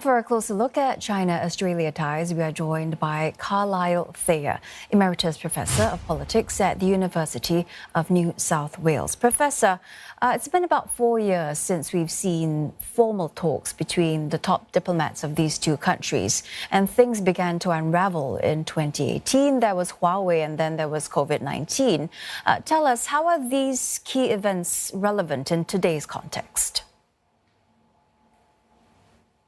For a closer look at China-Australia ties, we are joined by Carlisle Thayer, Emeritus Professor of Politics at the University of New South Wales. Professor, it's been about 4 years since we've seen formal talks between the top diplomats of these two countries, and things began to unravel in 2018. There was Huawei and then there was COVID-19. Tell us, how are these key events relevant in today's context?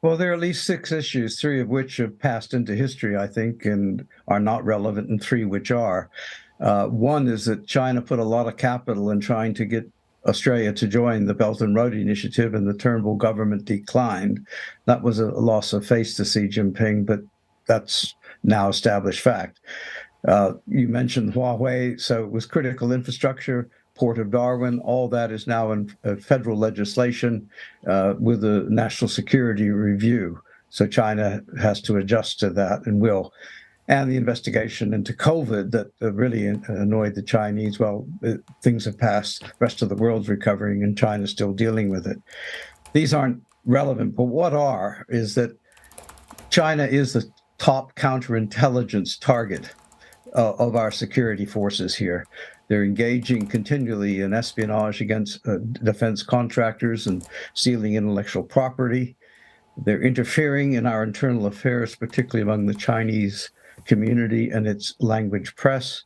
Well, there are at least 6 issues, 3 of which have passed into history, I think, and are not relevant, and 3 which are. One is that China put a lot of capital in trying to get Australia to join the Belt and Road Initiative, and the Turnbull government declined. That was a loss of face to Xi Jinping, but that's now established fact. You mentioned Huawei, so it was critical infrastructure. Port of Darwin, all that is now in federal legislation with a national security review. So China has to adjust to that and will. And the investigation into COVID that really annoyed the Chinese. Well, things have passed. The rest of the world's recovering and China's still dealing with it. These aren't relevant, but what are is that China is the top counterintelligence target of our security forces here. They're engaging continually in espionage against defense contractors and stealing intellectual property. They're interfering in our internal affairs, particularly among the Chinese community and its language press.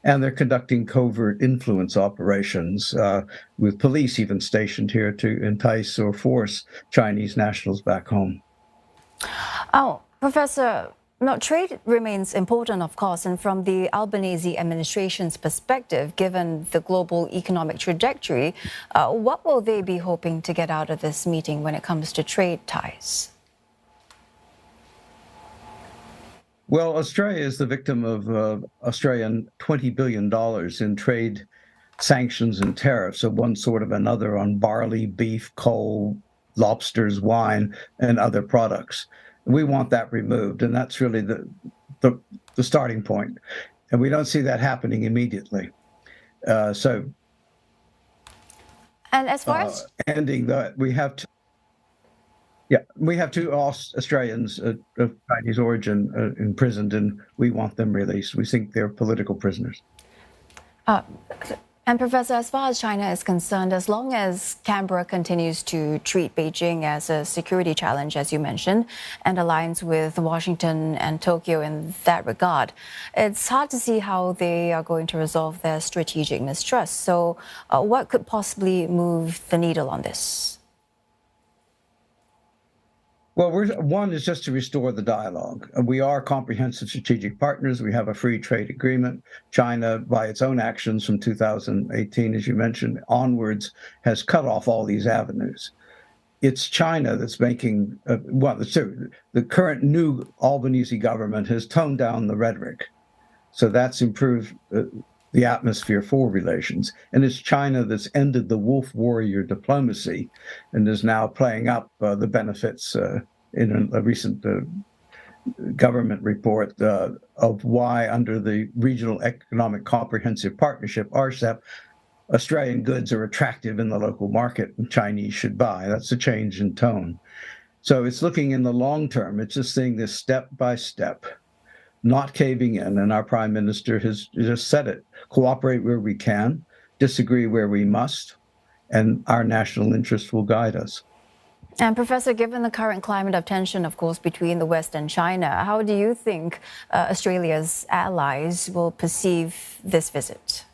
And they're conducting covert influence operations with police even stationed here to entice or force Chinese nationals back home. Oh, Professor, trade remains important, of course, and from the Albanese administration's perspective, given the global economic trajectory, what will they be hoping to get out of this meeting when it comes to trade ties? Well, Australia is the victim of Australian $20 billion in trade sanctions and tariffs of one sort of another on barley, beef, coal, lobsters, wine, and other products. We want that removed, and that's really the starting point. And we don't see that happening immediately. And as far as ending that, we have two Australians of Chinese origin imprisoned, and we want them released. We think they're political prisoners. And Professor, as far as China is concerned, as long as Canberra continues to treat Beijing as a security challenge, as you mentioned, and aligns with Washington and Tokyo in that regard, it's hard to see how they are going to resolve their strategic mistrust. So what could possibly move the needle on this? Well, one is just to restore the dialogue. We are comprehensive strategic partners. We have a free trade agreement. China, by its own actions from 2018, as you mentioned, onwards, has cut off all these avenues. It's China that's making, the current new Albanese government has toned down the rhetoric. So that's improved the atmosphere for relations. And it's China that's ended the wolf warrior diplomacy and is now playing up the benefits in a recent government report of why, under the Regional Economic Comprehensive Partnership, RCEP, Australian goods are attractive in the local market and Chinese should buy. That's a change in tone. So it's looking in the long term. It's just seeing this step by step, not caving in, and our Prime Minister has just said it. Cooperate where we can, disagree where we must, and our national interest will guide us. And Professor, given the current climate of tension, of course, between the West and China, how do you think Australia's allies will perceive this visit?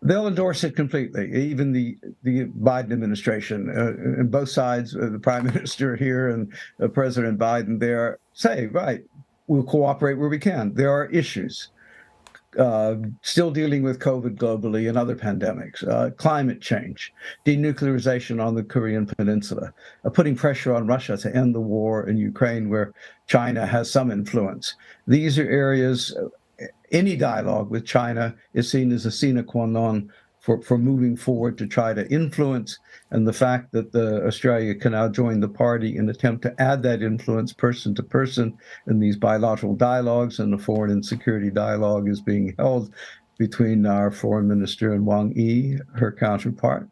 They'll endorse it completely, even the Biden administration. And both sides, the Prime Minister here and President Biden there, say, right, we'll cooperate where we can. There are issues. Still dealing with COVID globally and other pandemics, climate change, denuclearization on the Korean Peninsula, putting pressure on Russia to end the war in Ukraine where China has some influence. These are areas, any dialogue with China is seen as a sine qua non for moving forward to try to influence, and the fact that Australia can now join the party and attempt to add that influence person to person in these bilateral dialogues, and the foreign and security dialogue is being held between our foreign minister and Wang Yi, her counterpart.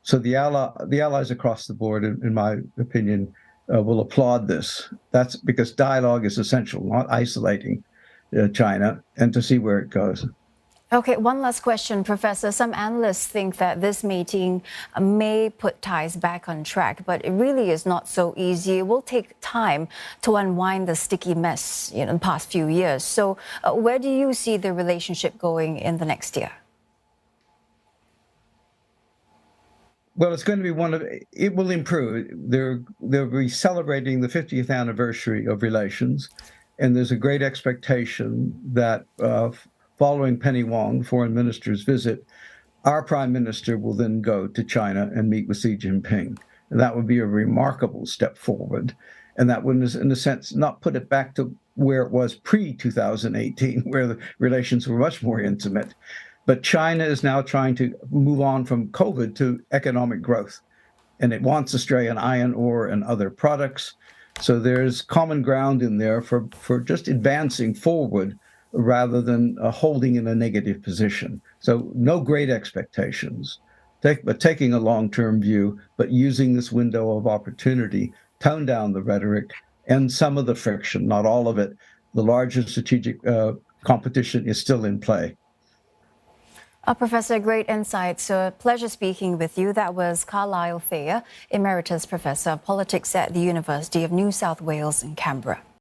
So the allies across the board, in my opinion, will applaud this. That's because dialogue is essential, not isolating China, and to see where it goes. Okay, one last question, Professor. Some analysts think that this meeting may put ties back on track, but it really is not so easy. It will take time to unwind the sticky mess in the past few years. So, where do you see the relationship going in the next year? Well, it's going to be it will improve. They'll be celebrating the 50th anniversary of relations, and there's a great expectation that following Penny Wong, foreign minister's visit, our prime minister will then go to China and meet with Xi Jinping. And that would be a remarkable step forward. And that would, in a sense, not put it back to where it was pre-2018, where the relations were much more intimate. But China is now trying to move on from COVID to economic growth. And it wants Australian iron ore and other products. So there's common ground in there for just advancing forward rather than holding in a negative position. So no great expectations, but taking a long-term view, but using this window of opportunity, tone down the rhetoric and some of the friction, not all of it. The larger strategic competition is still in play. Professor, great insights. So a pleasure speaking with you. That was Carlisle Thayer, Emeritus Professor of Politics at the University of New South Wales in Canberra.